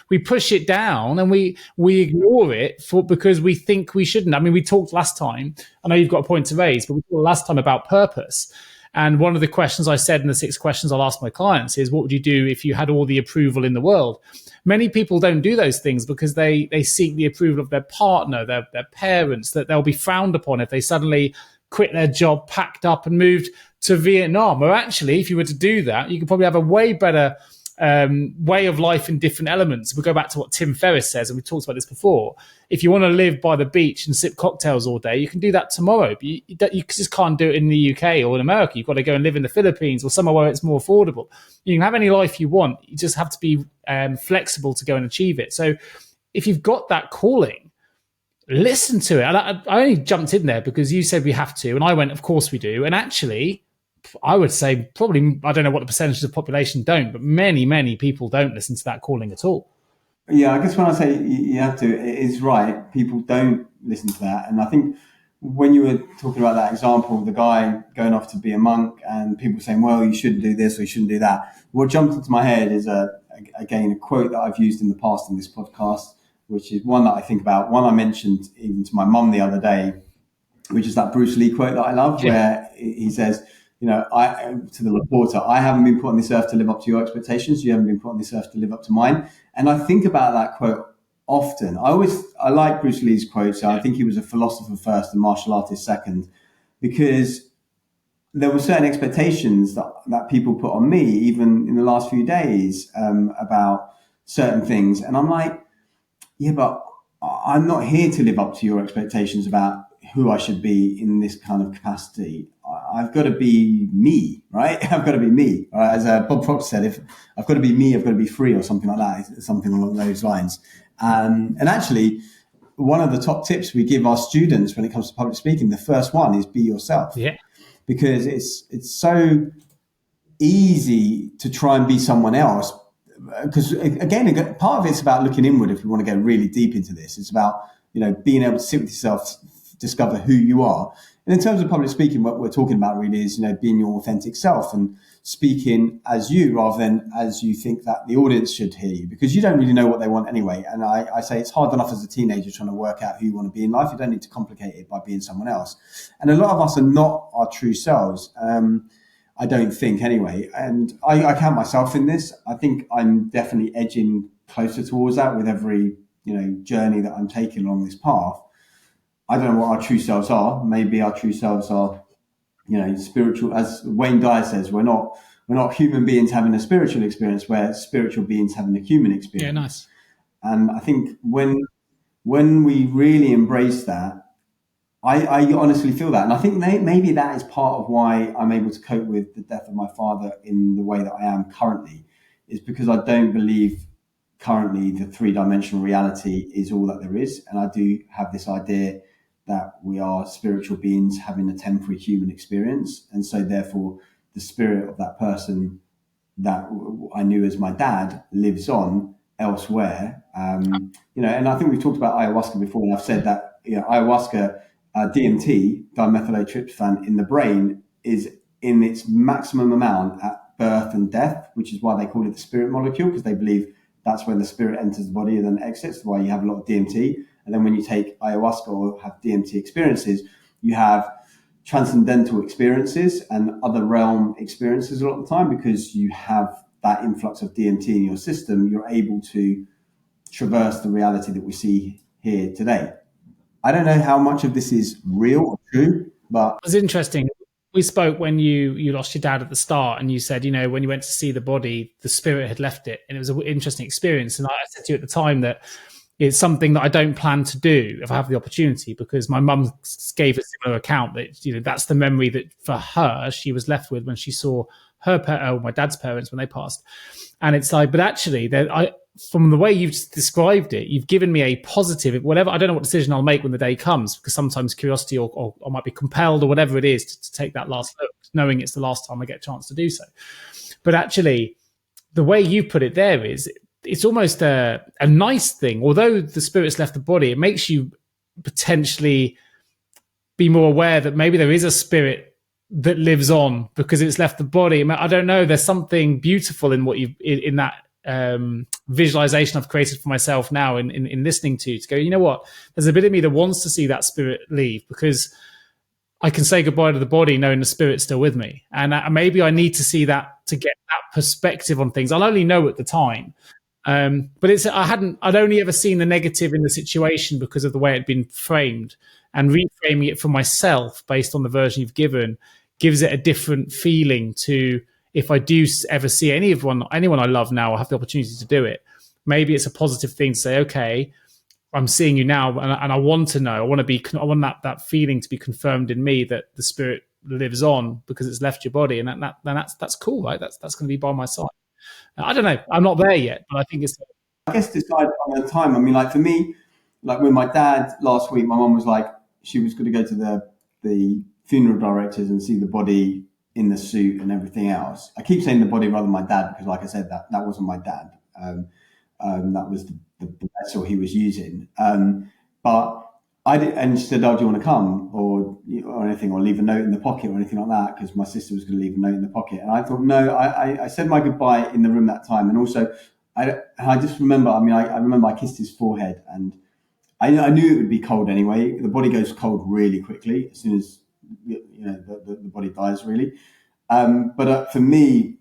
S2: We push it down and we ignore it because we think we shouldn't. I mean, we talked last time, I know you've got a point to raise, but we talked last time about purpose. And one of the questions I said in the 6 questions I'll ask my clients is, what would you do if you had all the approval in the world? Many people don't do those things because they seek the approval of their partner, their parents, that they'll be frowned upon if they suddenly quit their job, packed up and moved to Vietnam. Or actually, if you were to do that, you could probably have a way better way of life in different elements. We go back to what Tim Ferriss says, and we talked about this before. If you want to live by the beach and sip cocktails all day, you can do that tomorrow. But you just can't do it in the UK or in America. You've got to go and live in the Philippines or somewhere where it's more affordable. You can have any life you want. You just have to be flexible to go and achieve it. So if you've got that calling, listen to it. And I only jumped in there because you said we have to, and I went, of course we do. And actually, I would say probably, I don't know what the percentage of the population don't, but many, many people don't listen to that calling at all.
S1: Yeah, I guess when I say you have to, it is right. People don't listen to that. And I think when you were talking about that example of the guy going off to be a monk and people saying, well, you shouldn't do this or you shouldn't do that, what jumped into my head is, again, a quote that I've used in the past in this podcast, which is one that I think about, one I mentioned even to my mum the other day, which is that Bruce Lee quote that I love, where he says, to the reporter, I haven't been put on this earth to live up to your expectations. You haven't been put on this earth to live up to mine. And I think about that quote often. I like Bruce Lee's quote. So I think he was a philosopher first and martial artist second, because there were certain expectations that people put on me, even in the last few days, about certain things. And I'm like, yeah, but I'm not here to live up to your expectations about who I should be in this kind of capacity. I've got to be me, right? I've got to be me. Right? As Bob Proctor said, if I've got to be me, I've got to be free, or something like that, something along those lines. And actually, one of the top tips we give our students when it comes to public speaking, the first one is be yourself.
S2: Yeah.
S1: Because it's so easy to try and be someone else. Because again, part of it's about looking inward. If you want to go really deep into this, it's about being able to sit with yourself, discover who you are. And in terms of public speaking, what we're talking about really is being your authentic self and speaking as you rather than as you think that the audience should hear you, because you don't really know what they want anyway. And I say it's hard enough as a teenager trying to work out who you want to be in life. You don't need to complicate it by being someone else. And a lot of us are not our true selves. I don't think anyway. And I count myself in this. I think I'm definitely edging closer towards that with every, journey that I'm taking along this path. I don't know what our true selves are. Maybe our true selves are, spiritual. As Wayne Dyer says, we're not human beings having a spiritual experience. We're spiritual beings having a human experience.
S2: Yeah, nice.
S1: And I think when when we really embrace that, I honestly feel that. And I think maybe that is part of why I'm able to cope with the death of my father in the way that I am currently, is because I don't believe currently the three-dimensional reality is all that there is. And I do have this idea that we are spiritual beings having a temporary human experience. And so therefore the spirit of that person that I knew as my dad lives on elsewhere. And I think we've talked about ayahuasca before, and I've said that ayahuasca, DMT, dimethyltryptophan, in the brain is in its maximum amount at birth and death, which is why they call it the spirit molecule, because they believe that's when the spirit enters the body and then exits, why you have a lot of DMT. And then when you take ayahuasca or have DMT experiences, you have transcendental experiences and other realm experiences a lot of the time, because you have that influx of DMT in your system. You're able to traverse the reality that we see here today. I don't know how much of this is real or true, but
S2: it was interesting. We spoke when you lost your dad at the start, and you said, when you went to see the body, the spirit had left it, and it was an interesting experience. And I said to you at the time that it's something that I don't plan to do if I have the opportunity, because my mum gave a similar account that, that's the memory that for her, she was left with when she saw my dad's parents when they passed. And it's like, but actually, from the way you've described it, you've given me a positive, whatever, I don't know what decision I'll make when the day comes, because sometimes curiosity or I might be compelled or whatever it is to take that last look, knowing it's the last time I get a chance to do so. But actually, the way you put it there is, it's almost a nice thing. Although the spirit's left the body, it makes you potentially be more aware that maybe there is a spirit that lives on because it's left the body. I don't know. There's something beautiful in what in that visualization I've created for myself now in listening to go, you know what? There's a bit of me that wants to see that spirit leave, because I can say goodbye to the body knowing the spirit's still with me. And maybe I need to see that to get that perspective on things. I'll only know at the time. But I'd only ever seen the negative in the situation because of the way it had been framed, and reframing it for myself based on the version you've given gives it a different feeling to, if I do ever see anyone I love now, I have the opportunity to do it. Maybe it's a positive thing to say, okay, I'm seeing you now, and I want to know, I want that feeling to be confirmed in me that the spirit lives on because it's left your body. And that's cool, right? That's going to be by my side. I don't know. I'm not there yet, but I think it's.
S1: I guess decide on the time. I mean, like for me, like with my dad last week, my mum was like, she was going to go to the funeral directors and see the body in the suit and everything else. I keep saying the body rather than my dad because, like I said, that wasn't my dad. That was the vessel he was using. But I did, and she said, "Oh, do you want to come or anything, or leave a note in the pocket or anything like that?" Because my sister was going to leave a note in the pocket, and I thought, no, I said my goodbye in the room that time, and also I just remember. I mean, I remember I kissed his forehead, and I knew it would be cold anyway. The body goes cold really quickly as soon as the body dies, really. But for me,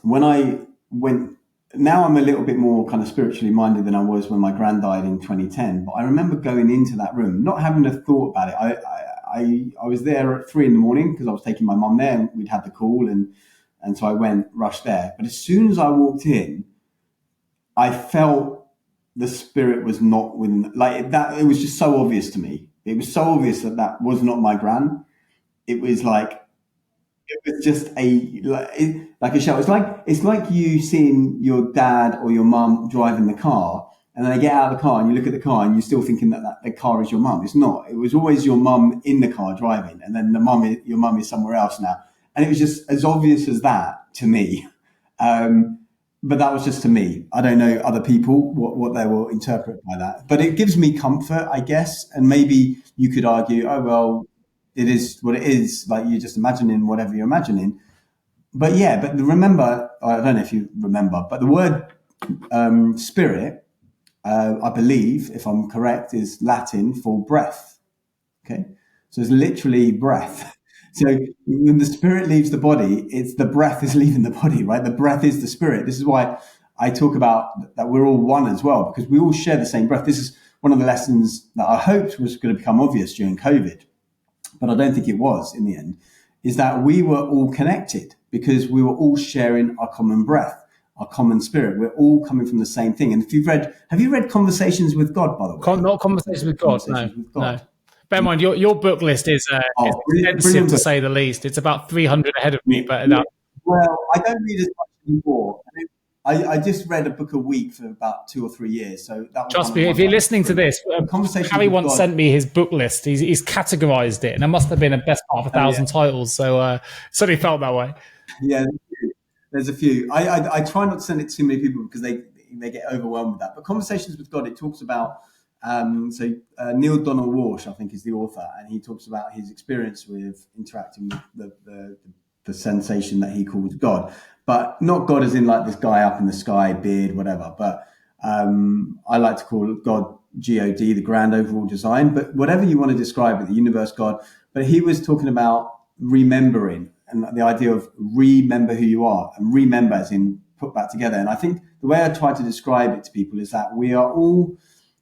S1: when I went. Now I'm a little bit more kind of spiritually minded than I was when my gran died in 2010. But I remember going into that room, not having a thought about it. I was there at 3 a.m. because I was taking my mum there, and we'd had the call, and so I rushed there. But as soon as I walked in, I felt the spirit was not with, like that. It was just so obvious to me. It was so obvious that was not my gran. It was like. It was just like a show. It's like you seeing your dad or your mum driving the car, and then they get out of the car and you look at the car and you're still thinking that the car is your mum. It's not. It was always your mum in the car driving, and then your mum is somewhere else now. And it was just as obvious as that to me. But that was just to me. I don't know other people what they will interpret by that. But it gives me comfort, I guess. And maybe you could argue, oh well, it is what it is, like you're just imagining whatever you're imagining. But remember, I don't know if you remember, but the word spirit, I believe, if I'm correct, is Latin for breath. Okay, so it's literally breath. So when the spirit leaves the body, it's the breath is leaving the body, right? The breath is the spirit. This is why I talk about that we're all one as well, because we all share the same breath. This is one of the lessons that I hoped was going to become obvious during COVID, but I don't think it was in the end, is that we were all connected because we were all sharing our common breath. our common spirit. We're all coming from the same thing. And have you read Conversations with God, by the way?
S2: Not Conversations with God.
S1: Conversations with God.
S2: No. Bear in mind, your book list is extensive to say the least. It's about 300 ahead of me. But
S1: well, I don't read as much anymore. I just read a book a week for about 2 or 3 years. So that was
S2: trust me, if you're listening to this, Harry once sent me his book list. He's categorized it, and there must have been a best part of 1,000 titles. So certainly felt that way.
S1: Yeah, there's a few. I try not to send it to too many people because they get overwhelmed with that. But Conversations with God, it talks about Neil Donald Walsh, I think, is the author, and he talks about his experience with interacting with the sensation that he calls God, but not God as in like this guy up in the sky, beard, whatever. But I like to call God God, the grand overall design. But whatever you want to describe it, the universe, God. But he was talking about remembering and the idea of remember who you are, and remember as in put back together. And I think the way I try to describe it to people is that we are all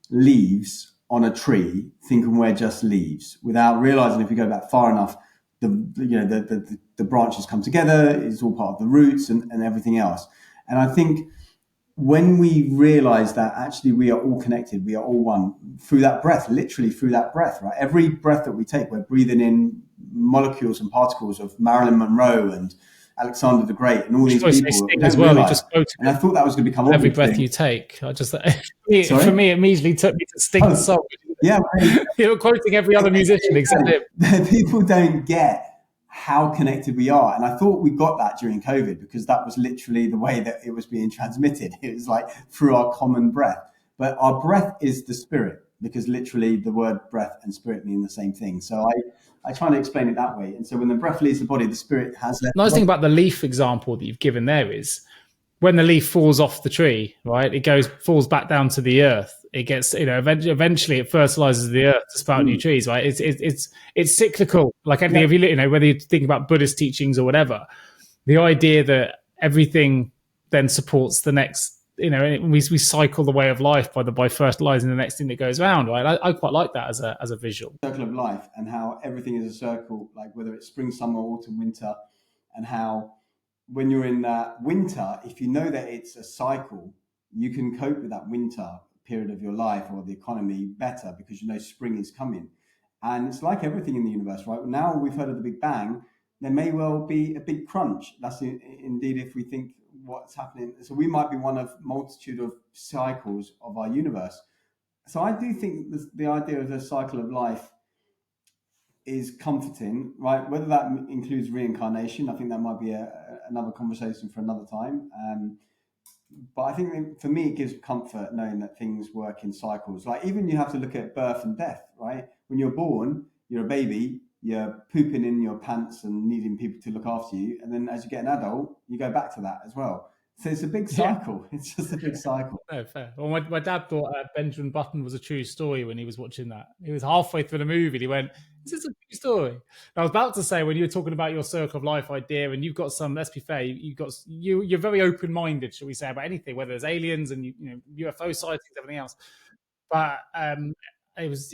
S1: leaves on a tree thinking we're just leaves without realizing, if we go back far enough, the branches come together. It's all part of the roots and everything else. And I think when we realize that actually we are all connected, we are all one through that breath, literally through that breath, right? Every breath that we take, we're breathing in molecules and particles of Marilyn Monroe and Alexander the Great and all these people.
S2: As well, you just
S1: and I thought that was going to become
S2: every breath you take. I just for me, it immediately took me to Sting's song.
S1: Yeah,
S2: you were quoting every other musician except him.
S1: People don't get how connected we are, and I thought we got that during COVID because that was literally the way that it was being transmitted. It was like through our common breath. But our breath is the spirit, because literally the word breath and spirit mean the same thing. So I try to explain it that way. And so when the breath leaves the body, the spirit has left.
S2: Nice thing about the leaf example that you've given there is when the leaf falls off the tree, right? It falls back down to the earth. It gets, eventually it fertilizes the earth to sprout new trees, right? It's cyclical, like anything. If you whether you think about Buddhist teachings or whatever, the idea that everything then supports the next. We cycle the way of life by fertilizing the next thing that goes around, right? I quite like that as a visual
S1: circle of life, and how everything is a circle, like whether it's spring, summer, autumn, winter, and how when you're in that winter, if you know that it's a cycle, you can cope with that winter period of your life or the economy better because you know spring is coming. And it's like everything in the universe, right? Now we've heard of the Big Bang, there may well be a big crunch. That's indeed if we think what's happening. So we might be one of multitude of cycles of our universe. So I do think the idea of the cycle of life is comforting, right? Whether that includes reincarnation, I think that might be another conversation for another time. But I think for me, it gives comfort knowing that things work in cycles. Like even you have to look at birth and death, right? When you're born, you're a baby, you're pooping in your pants and needing people to look after you. And then as you get an adult, you go back to that as well. So it's a big cycle. Yeah. It's just a big cycle.
S2: No, fair. Well, my dad thought Benjamin Button was a true story when he was watching that. He was halfway through the movie and he went, "Is this a true story?" I was about to say, when you were talking about your circle of life idea, and you've got some, let's be fair, you're very open-minded, shall we say, about anything, whether there's aliens and UFO sightings, everything else. But it was,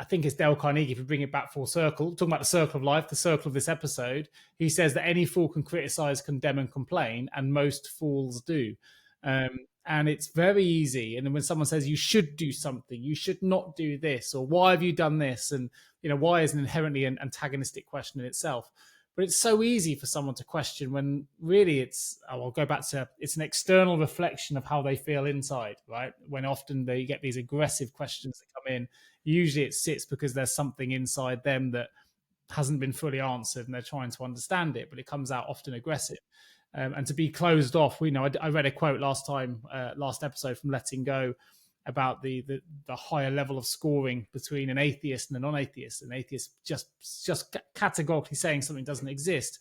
S2: I think it's Dale Carnegie, if we bring it back full circle, talking about the circle of life, the circle of this episode. He says that any fool can criticize, condemn, and complain, and most fools do. And it's very easy. And then when someone says you should do something, you should not do this, or why have you done this? And why is an inherently an antagonistic question in itself. But it's so easy for someone to question when really I'll go back to, it's an external reflection of how they feel inside, right? When often they get these aggressive questions that come in, usually it sits because there's something inside them that hasn't been fully answered and they're trying to understand it, but it comes out often aggressive. And to be closed off, I read a quote last episode from Letting Go about the higher level of scoring between an atheist and a non-atheist. An atheist just categorically saying something doesn't exist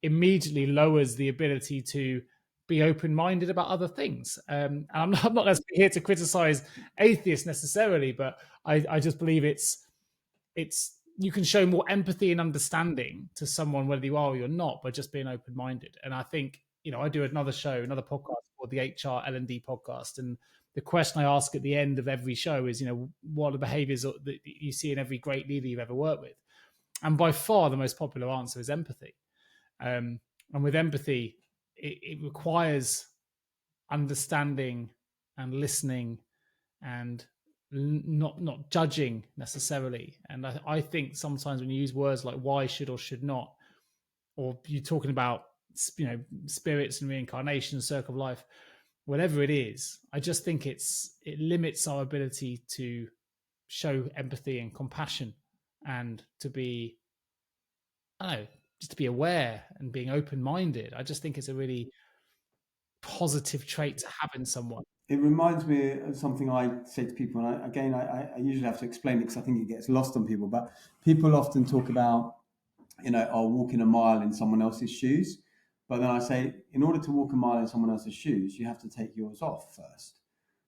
S2: immediately lowers the ability to be open-minded about other things. And I'm not necessarily here to criticize atheists necessarily, but I just believe it's you can show more empathy and understanding to someone whether you are or you're not by just being open-minded. And I think I do another podcast called the HR L&D podcast, and the question I ask at the end of every show is, what are the behaviors that you see in every great leader you've ever worked with? And by far the most popular answer is empathy. And with empathy, it requires understanding and listening and not judging necessarily. And I think sometimes when you use words like why, should, or should not, or you're talking about, you know, spirits and reincarnation, circle of life, whatever it is, I just think it limits our ability to show empathy and compassion and to be, I don't know, just to be aware and being open-minded. I just think it's a really positive trait to have in someone.
S1: It reminds me of something I say to people, and I usually have to explain it because I think it gets lost on people. But people often talk about, walking a mile in someone else's shoes. But then I say, in order to walk a mile in someone else's shoes, you have to take yours off first.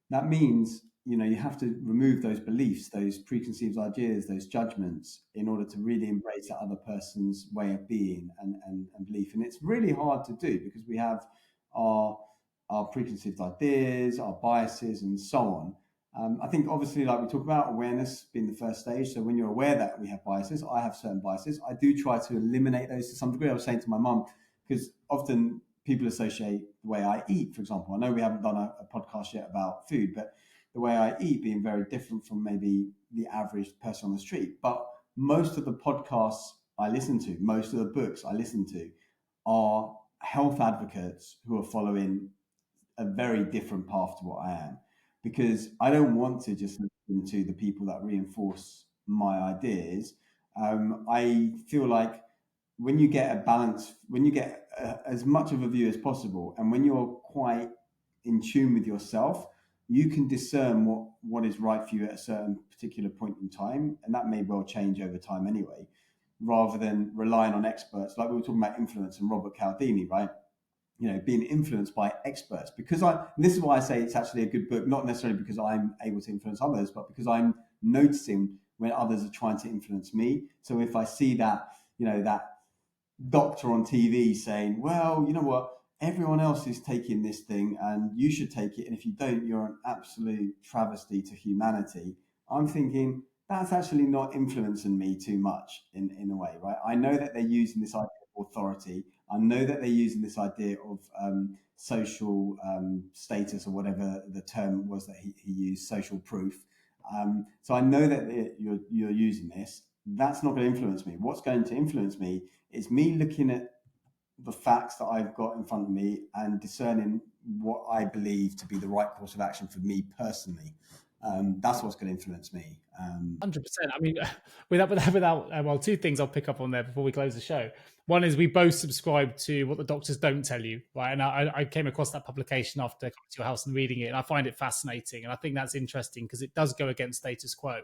S1: That means, you have to remove those beliefs, those preconceived ideas, those judgments in order to really embrace that other person's way of being and belief. And it's really hard to do because we have our preconceived ideas, our biases, and so on. I think obviously, like we talk about, awareness being the first stage. So when you're aware that we have biases, I have certain biases, I do try to eliminate those to some degree. I was saying to my mum, because often people associate the way I eat, for example. I know we haven't done a podcast yet about food, but the way I eat being very different from maybe the average person on the street. But most of the podcasts I listen to, most of the books I listen to are health advocates who are following a very different path to what I am, because I don't want to just listen to the people that reinforce my ideas. I feel like when you get a balance, when you get as much of a view as possible, and when you're quite in tune with yourself, you can discern what is right for you at a certain particular point in time, and that may well change over time anyway, rather than relying on experts. Like we were talking about influence and Robert Cialdini, right? Being influenced by experts, because this is why I say it's actually a good book, not necessarily because I'm able to influence others, but because I'm noticing when others are trying to influence me. So if I see that, that doctor on TV saying, well, you know what, everyone else is taking this thing and you should take it. And if you don't, you're an absolute travesty to humanity. I'm thinking that's actually not influencing me too much in a way, right? I know that they're using this idea of authority. I know that they're using this idea of social status, or whatever the term was that he used, social proof. So I know that you're using this. That's not going to influence me. What's going to influence me is me looking at the facts that I've got in front of me and discerning what I believe to be the right course of action for me personally. That's what's going to influence me.
S2: 100%. I mean, without two things I'll pick up on there before we close the show. One is we both subscribe to What the Doctors Don't Tell You, right? And I came across that publication after coming to your house and reading it, and I find it fascinating. And I think that's interesting because it does go against status quo,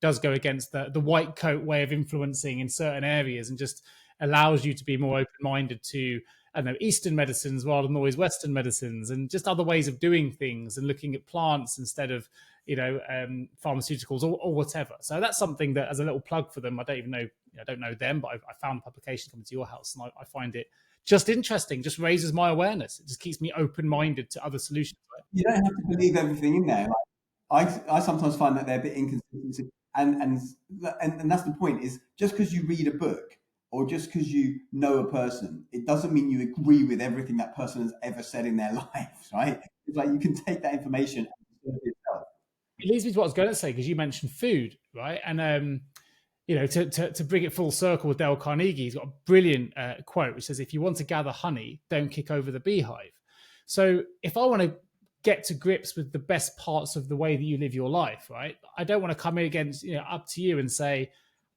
S2: does go against the white coat way of influencing in certain areas, and just allows you to be more open-minded to, I don't know, Eastern medicines rather than always Western medicines, and just other ways of doing things and looking at plants instead of, pharmaceuticals or whatever. So that's something that, as a little plug for them, I don't know them, but I found a publication coming to your house, and I find it just interesting, just raises my awareness. It just keeps me open-minded to other solutions. Right?
S1: You don't have to believe everything in there. I sometimes find that they're a bit inconsistent, and that's the point. Is just because you read a book or just because you know a person, it doesn't mean you agree with everything that person has ever said in their life, right? It's like you can take that information and observe it yourself.
S2: It leads me to what I was going to say, because you mentioned food, right? And to bring it full circle with Dale Carnegie, he's got a brilliant quote which says, "If you want to gather honey, don't kick over the beehive." So if I want to get to grips with the best parts of the way that you live your life, right, I don't want to come in against, up to you and say,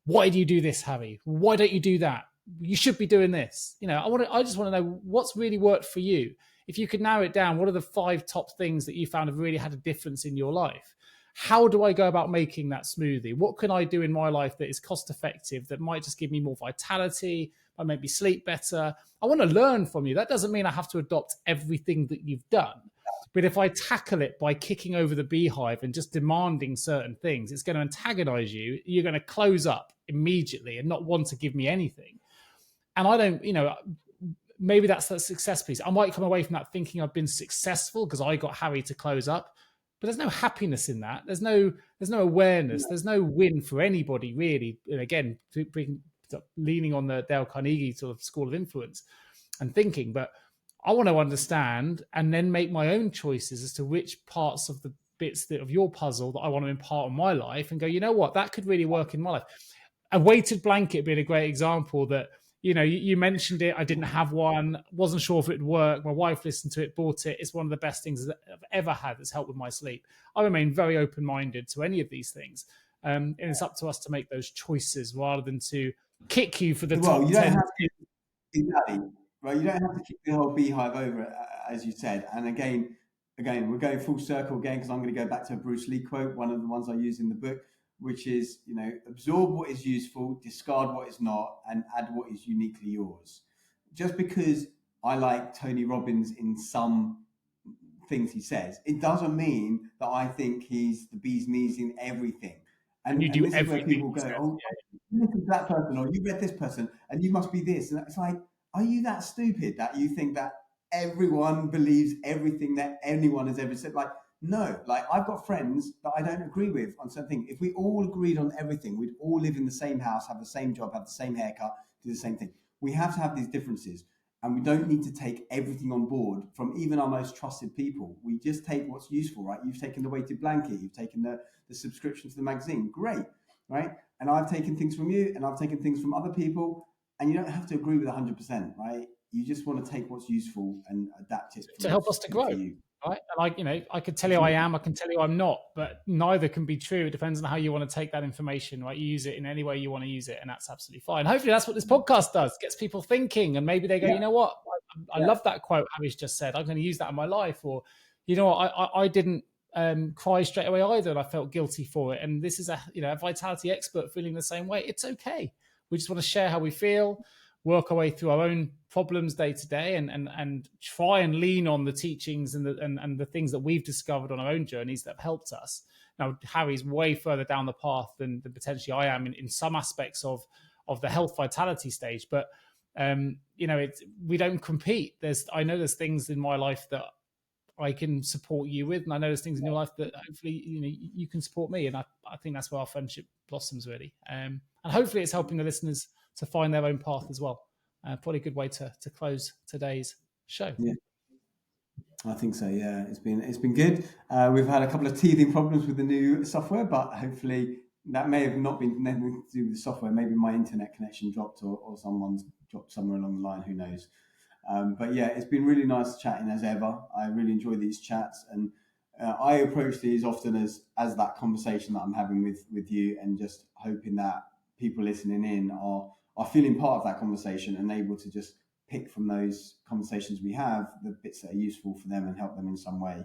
S2: "Why do you do this, Harry? Why don't you do that? You should be doing this." I just want to know what's really worked for you. If you could narrow it down, what are the 5 top things that you found have really had a difference in your life? How do I go about making that smoothie? What can I do in my life that is cost effective, that might just give me more vitality, might make me sleep better? I want to learn from you. That doesn't mean I have to adopt everything that you've done. But if I tackle it by kicking over the beehive and just demanding certain things, it's going to antagonize you. You're going to close up immediately and not want to give me anything. And I don't, maybe that's that success piece. I might come away from that thinking I've been successful because I got Harry to close up, but there's no happiness in that. There's no awareness. There's no win for anybody really. And again, leaning on the Dale Carnegie sort of school of influence and thinking, but I want to understand and then make my own choices as to which parts of the bits of your puzzle that I want to impart on my life, and go, you know what, that could really work in my life. A weighted blanket being a great example that, you mentioned it. I didn't have one, wasn't sure if it would work. My wife listened to it, bought it. It's one of the best things that I've ever had that's helped with my sleep. I remain very open-minded to any of these things. And it's up to us to make those choices rather than to kick you for the top 10.
S1: Exactly. Right, you don't have to kick the whole beehive over, as you said. And again, we're going full circle again, because I'm going to go back to a Bruce Lee quote, one of the ones I use in the book, which is, absorb what is useful, discard what is not, and add what is uniquely yours. Just because I like Tony Robbins in some things he says, it doesn't mean that I think he's the bee's knees in everything. And you do everything. People go, oh, you listen to that person, or you read this person, and you must be this. And it's like, are you that stupid that you think that everyone believes everything that anyone has ever said? Like, no, I've got friends that I don't agree with on something. If we all agreed on everything, we'd all live in the same house, have the same job, have the same haircut, do the same thing. We have to have these differences, and we don't need to take everything on board from even our most trusted people. We just take what's useful, right? You've taken the weighted blanket, you've taken the subscription to the magazine, great, right? And I've taken things from you, and I've taken things from other people, and you don't have to agree with 100%, right? You just want to take what's useful and adapt it
S2: to help us to grow. Right. And I could tell you I am, I can tell you I'm not, but neither can be true. It depends on how you want to take that information, right? You use it in any way you want to use it, and that's absolutely fine. Hopefully that's what this podcast does, gets people thinking, and maybe they go, you know what? I love that quote Hari's just said. I'm going to use that in my life. Or, you know what? I didn't cry straight away either, and I felt guilty for it. And this is a vitality expert feeling the same way. It's okay. We just want to share how we feel, work our way through our own problems day to day, and try and lean on the teachings and the things that we've discovered on our own journeys that have helped us. Now, Hari's way further down the path than potentially I am in some aspects of the health vitality stage. But, we don't compete. I know there's things in my life that I can support you with, and I know there's things in your life that hopefully, you can support me. And I think that's where our friendship blossoms, really. And hopefully it's helping the listeners to find their own path as well. Probably a good way to close today's show. Yeah,
S1: I think so. Yeah, it's been good. We've had a couple of teething problems with the new software, but hopefully that may have not been anything to do with the software. Maybe my internet connection dropped, or someone's dropped somewhere along the line. Who knows? But yeah, it's been really nice chatting as ever. I really enjoy these chats, and I approach these often as that conversation that I'm having with you, and just hoping that people listening in are feeling part of that conversation and able to just pick from those conversations we have the bits that are useful for them and help them in some way.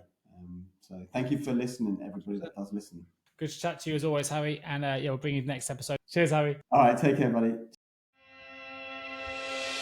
S1: So thank you for listening, everybody that does listen.
S2: Good to chat to you as always, Hari. And we'll bring you the next episode. Cheers, Hari.
S1: All right, take care, buddy.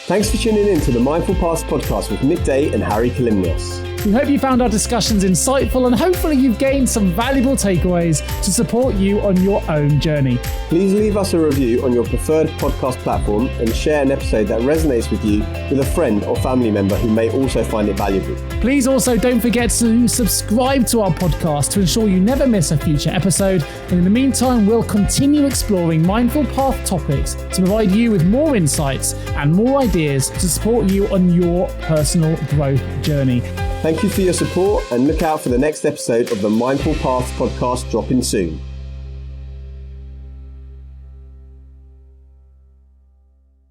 S3: Thanks for tuning in to the Mindful Path podcast with Nick Day and Hari Kalymnios.
S2: We hope you found our discussions insightful, and hopefully you've gained some valuable takeaways to support you on your own journey.
S3: Please leave us a review on your preferred podcast platform, and share an episode that resonates with you with a friend or family member who may also find it valuable.
S2: Please also don't forget to subscribe to our podcast to ensure you never miss a future episode. And in the meantime, we'll continue exploring Mindful Path topics to provide you with more insights and more ideas to support you on your personal growth journey.
S3: Thank you for your support, and look out for the next episode of the Mindful Path podcast dropping soon.